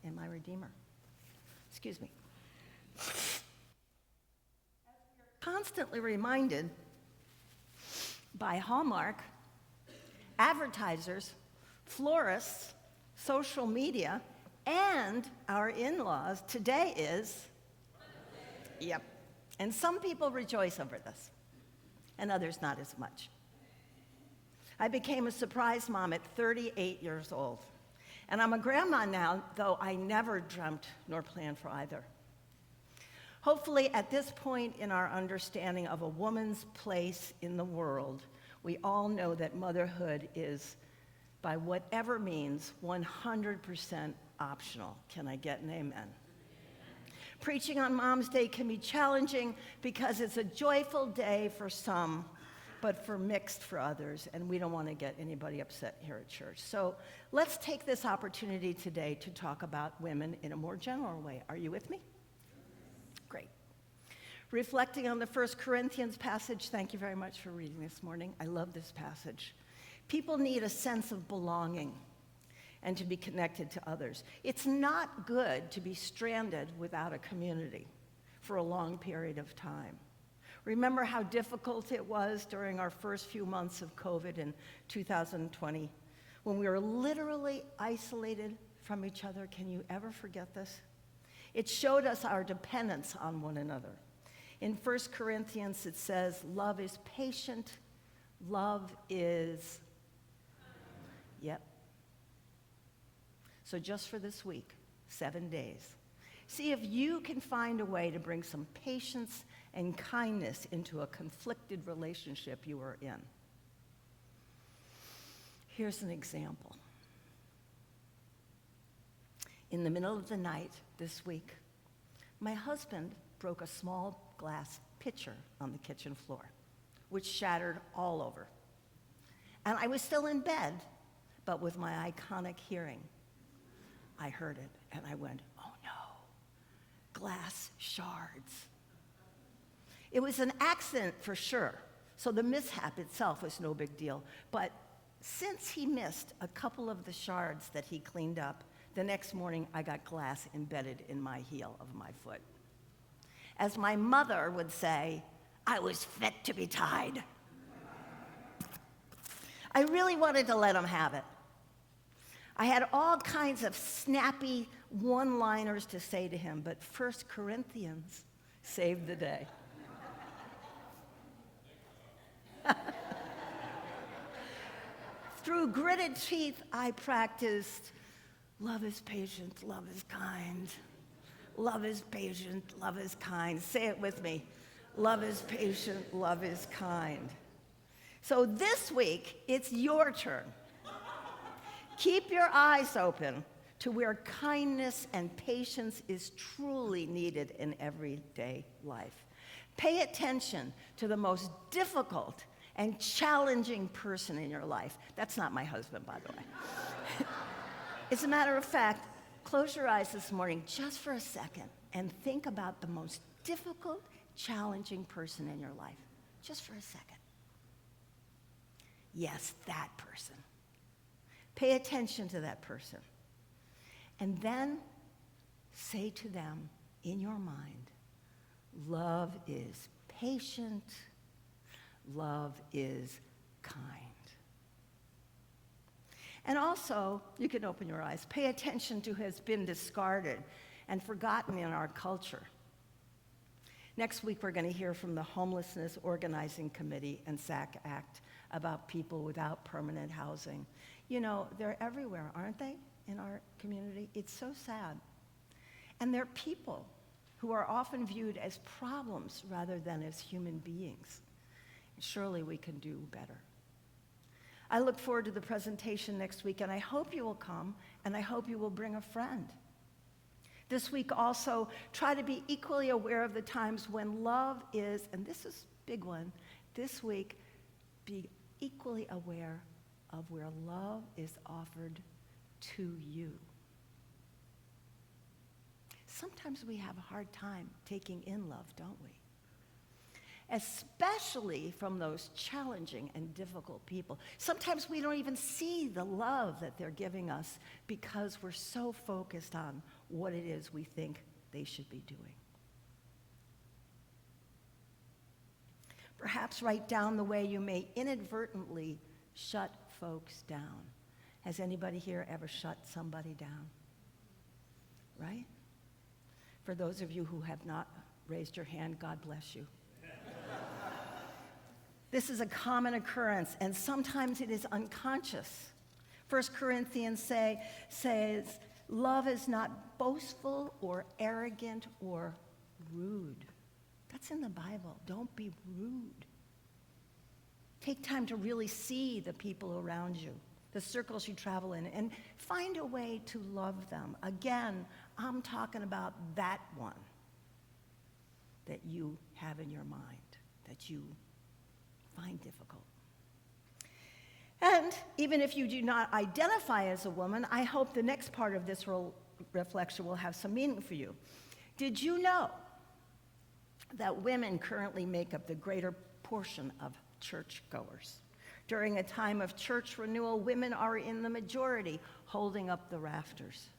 in my Redeemer. Excuse me. Constantly reminded by Hallmark, advertisers, florists, social media, and our in-laws, today is Monday. Yep. And some people rejoice over this, and others not as much. I became a surprise mom at 38 years old. And I'm a grandma now, though I never dreamt nor planned for either. Hopefully, at this point in our understanding of a woman's place in the world, we all know that motherhood is, by whatever means, 100% optional. Can I get an amen? Preaching on Mom's Day can be challenging because it's a joyful day for some, but for mixed for others, and we don't want to get anybody upset here at church. So let's take this opportunity today to talk about women in a more general way. Are you with me? Great. Reflecting on the 1 Corinthians passage, thank you very much for reading this morning. I love this passage. People need a sense of belonging and to be connected to others. It's not good to be stranded without a community for a long period of time. Remember how difficult it was during our first few months of COVID in 2020, when we were literally isolated from each other? Can you ever forget this? It showed us our dependence on one another. In 1 Corinthians, it says, love is patient, love is, yep. So just for this week, 7 days, see if you can find a way to bring some patience and kindness into a conflicted relationship you are in. Here's an example. In the middle of the night this week, my husband broke a small glass pitcher on the kitchen floor, which shattered all over. And I was still in bed, but with my iconic hearing, I heard it, and I went, oh no, glass shards. It was an accident for sure, so the mishap itself was no big deal. But since he missed a couple of the shards that he cleaned up, the next morning I got glass embedded in my heel of my foot. As my mother would say, I was fit to be tied. I really wanted to let him have it. I had all kinds of snappy one-liners to say to him, but 1 Corinthians saved the day. Through gritted teeth, I practiced, love is patient, love is kind. Love is patient, love is kind. Say it with me. Love is patient, love is kind. So this week, it's your turn. Keep your eyes open to where kindness and patience is truly needed in everyday life. Pay attention to the most difficult and challenging person in your life. That's not my husband, by the way. As a matter of fact, close your eyes this morning just for a second and think about the most difficult, challenging person in your life. Just for a second. Yes, that person. Pay attention to that person. And then say to them in your mind, love is patient, love is kind. And also, you can open your eyes, pay attention to who has been discarded and forgotten in our culture. Next week, we're going to hear from the Homelessness Organizing Committee and SAC Act about people without permanent housing. You know, they're everywhere, aren't they, in our community? It's so sad. And they're people who are often viewed as problems rather than as human beings. Surely we can do better. I look forward to the presentation next week, and I hope you will come, and I hope you will bring a friend. This week also, try to be equally aware of the times when love is, and this is a big one, this week, be equally aware of where love is offered to you. Sometimes we have a hard time taking in love, don't we? especially from those challenging and difficult people. Sometimes we don't even see the love that they're giving us because we're so focused on what it is we think they should be doing. Perhaps write down the way you may inadvertently shut folks down. Has anybody here ever shut somebody down? Right? For those of you who have not raised your hand, God bless you. This is a common occurrence, and sometimes it is unconscious. 1 Corinthians says, love is not boastful or arrogant or rude. That's in the Bible. Don't be rude. Take time to really see the people around you, the circles you travel in, and find a way to love them. Again, I'm talking about that one that you have in your mind, that you find difficult. And even if you do not identify as a woman, I hope the next part of this reflection will have some meaning for you. Did you know that women currently make up the greater portion of churchgoers? During a time of church renewal, women are in the majority, holding up the rafters.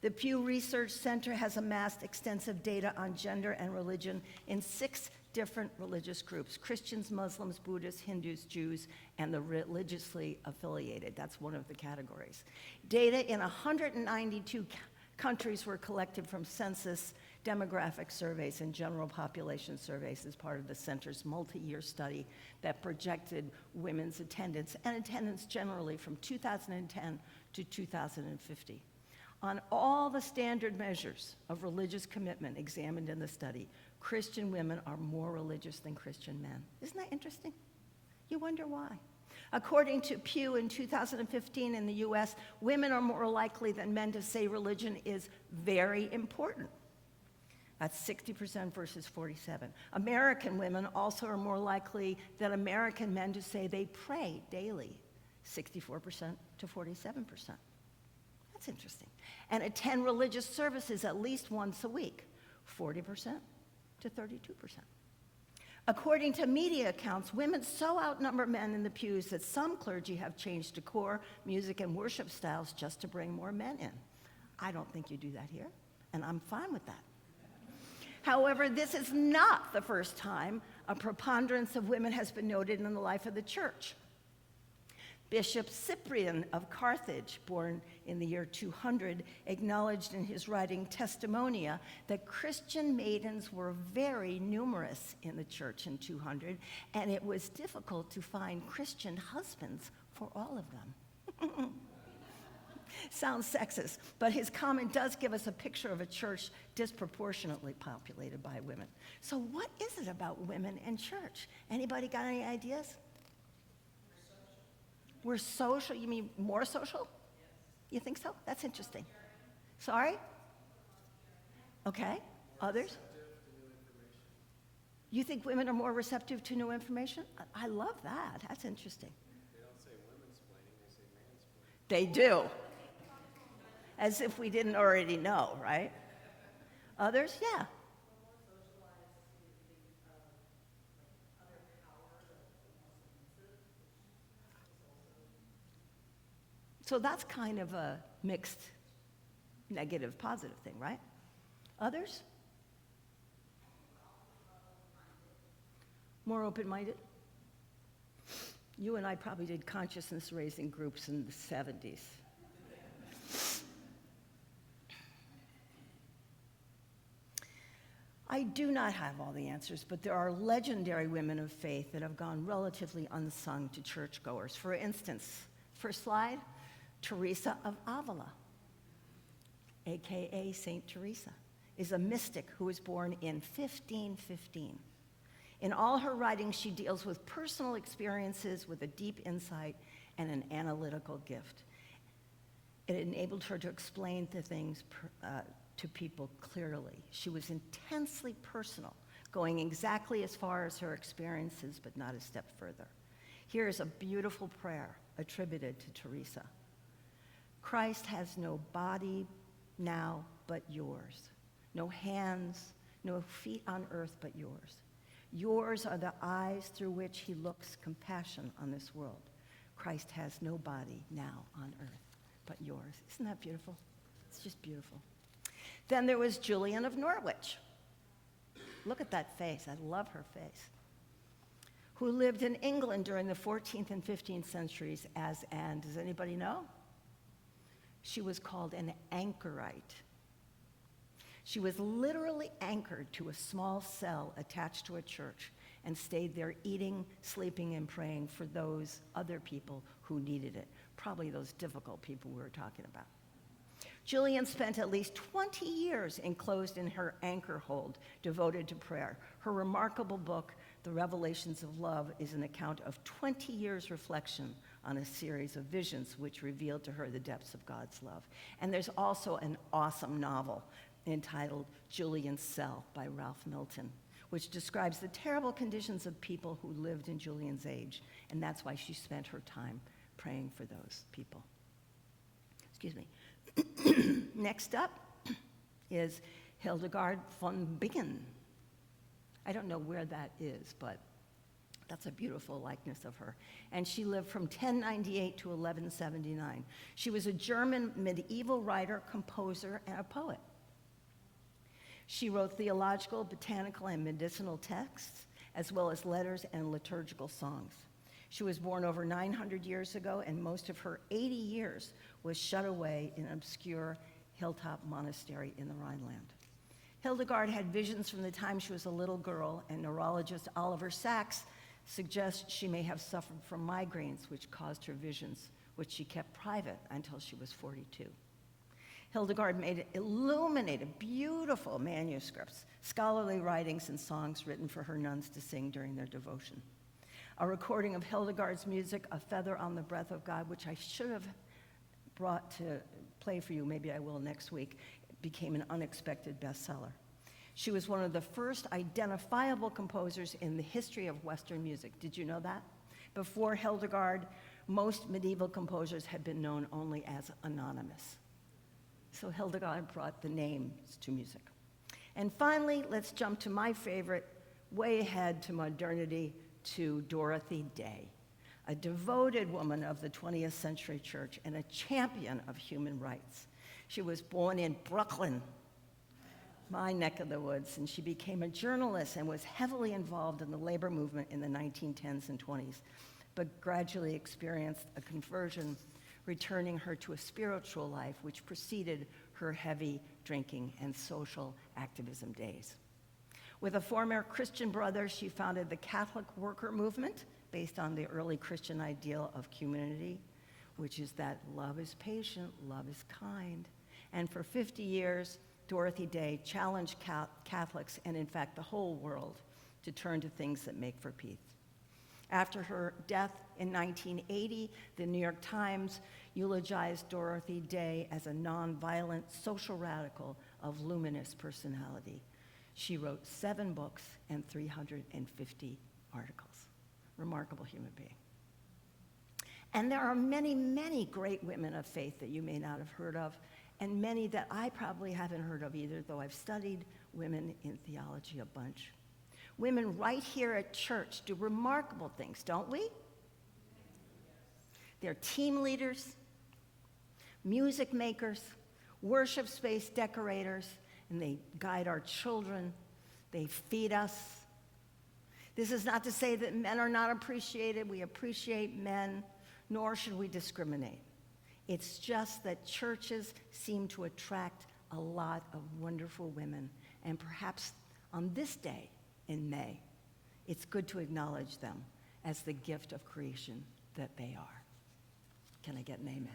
The Pew Research Center has amassed extensive data on gender and religion in 6 different religious groups: Christians, Muslims, Buddhists, Hindus, Jews, and the religiously affiliated. That's one of the categories. Data in 192 countries were collected from census, demographic surveys, and general population surveys as part of the center's multi-year study that projected women's attendance and attendance generally from 2010 to 2050. On all the standard measures of religious commitment examined in the study, Christian women are more religious than Christian men. Isn't that interesting? You wonder why. According to Pew in 2015 in the US, women are more likely than men to say religion is very important. That's 60% versus 47%. American women also are more likely than American men to say they pray daily, 64% to 47%. That's interesting. And attend religious services at least once a week, 40% to 32%. According to media accounts, women so outnumber men in the pews that some clergy have changed decor, music, and worship styles just to bring more men in. I don't think you do that here, and I'm fine with that. However, this is not the first time a preponderance of women has been noted in the life of the church. Bishop Cyprian of Carthage, born in the year 200, acknowledged in his writing Testimonia that Christian maidens were very numerous in the church in 200, and it was difficult to find Christian husbands for all of them. Sounds sexist, but his comment does give us a picture of a church disproportionately populated by women. So what is it about women in church? Anybody got any ideas? We're social. You mean more social? You think so? That's interesting. Sorry? Okay. Others? You think women are more receptive to new information? I love that. That's interesting. They don't say women's planning, they say mansplaining. They do. As if we didn't already know, right? Others? Yeah. So that's kind of a mixed negative, positive thing, right? Others? More open-minded? You and I probably did consciousness raising groups in the 70s. I do not have all the answers, but there are legendary women of faith that have gone relatively unsung to churchgoers. For instance, first slide, Teresa of Avila, aka Saint Teresa, is a mystic who was born in 1515. In all her writings, she deals with personal experiences with a deep insight and an analytical gift. It enabled her to explain the things to people clearly. She was intensely personal, going exactly as far as her experiences, but not a step further. Here is a beautiful prayer attributed to Teresa. Christ has no body now but yours, no hands, no feet on earth but yours. Yours are the eyes through which he looks compassion on this world. Christ has no body now on earth but yours. Isn't that beautiful? It's just beautiful. Then there was Julian of Norwich. Look at that face. I love her face. Who lived in England during the 14th and 15th centuries as Anne. Does anybody know? She was called an anchorite. She was literally anchored to a small cell attached to a church and stayed there eating, sleeping, and praying for those other people who needed it, probably those difficult people we were talking about. Julian spent at least 20 years enclosed in her anchor hold, devoted to prayer. Her remarkable book, The Revelations of Love, is an account of 20 years' reflection on a series of visions which revealed to her the depths of God's love. And there's also an awesome novel entitled Julian's Cell by Ralph Milton, which describes the terrible conditions of people who lived in Julian's age, and that's why she spent her time praying for those people. Excuse me. Next up is Hildegard von Bingen. I don't know where that is, but that's a beautiful likeness of her. And she lived from 1098 to 1179. She was a German medieval writer, composer, and a poet. She wrote theological, botanical, and medicinal texts, as well as letters and liturgical songs. She was born over 900 years ago, and most of her 80 years was shut away in an obscure hilltop monastery in the Rhineland. Hildegard had visions from the time she was a little girl, and neurologist Oliver Sacks suggests she may have suffered from migraines, which caused her visions, which she kept private until she was 42. Hildegard made illuminated, beautiful manuscripts, scholarly writings, and songs written for her nuns to sing during their devotion. A recording of Hildegard's music, A Feather on the Breath of God, which I should have brought to play for you, maybe I will next week, became an unexpected bestseller. She was one of the first identifiable composers in the history of Western music. Did you know that? Before Hildegard, most medieval composers had been known only as anonymous. So Hildegard brought the names to music. And finally, let's jump to my favorite, way ahead to modernity, to Dorothy Day, a devoted woman of the 20th century church and a champion of human rights. She was born in Brooklyn, my neck of the woods, and she became a journalist and was heavily involved in the labor movement in the 1910s and 20s, but gradually experienced a conversion, returning her to a spiritual life which preceded her heavy drinking and social activism days. With a former Christian brother, she founded the Catholic Worker Movement, based on the early Christian ideal of community, which is that love is patient, love is kind. And for 50 years, Dorothy Day challenged Catholics, and in fact the whole world, to turn to things that make for peace. After her death in 1980, the New York Times eulogized Dorothy Day as a nonviolent social radical of luminous personality. She wrote 7 books and 350 articles. Remarkable human being. And there are many, many great women of faith that you may not have heard of, and many that I probably haven't heard of either, though I've studied women in theology a bunch. Women right here at church do remarkable things, don't we? They're team leaders, music makers, worship space decorators, and they guide our children. They feed us. This is not to say that men are not appreciated. We appreciate men, nor should we discriminate. It's just that churches seem to attract a lot of wonderful women, and perhaps on this day in May, it's good to acknowledge them as the gift of creation that they are. Can I get an amen?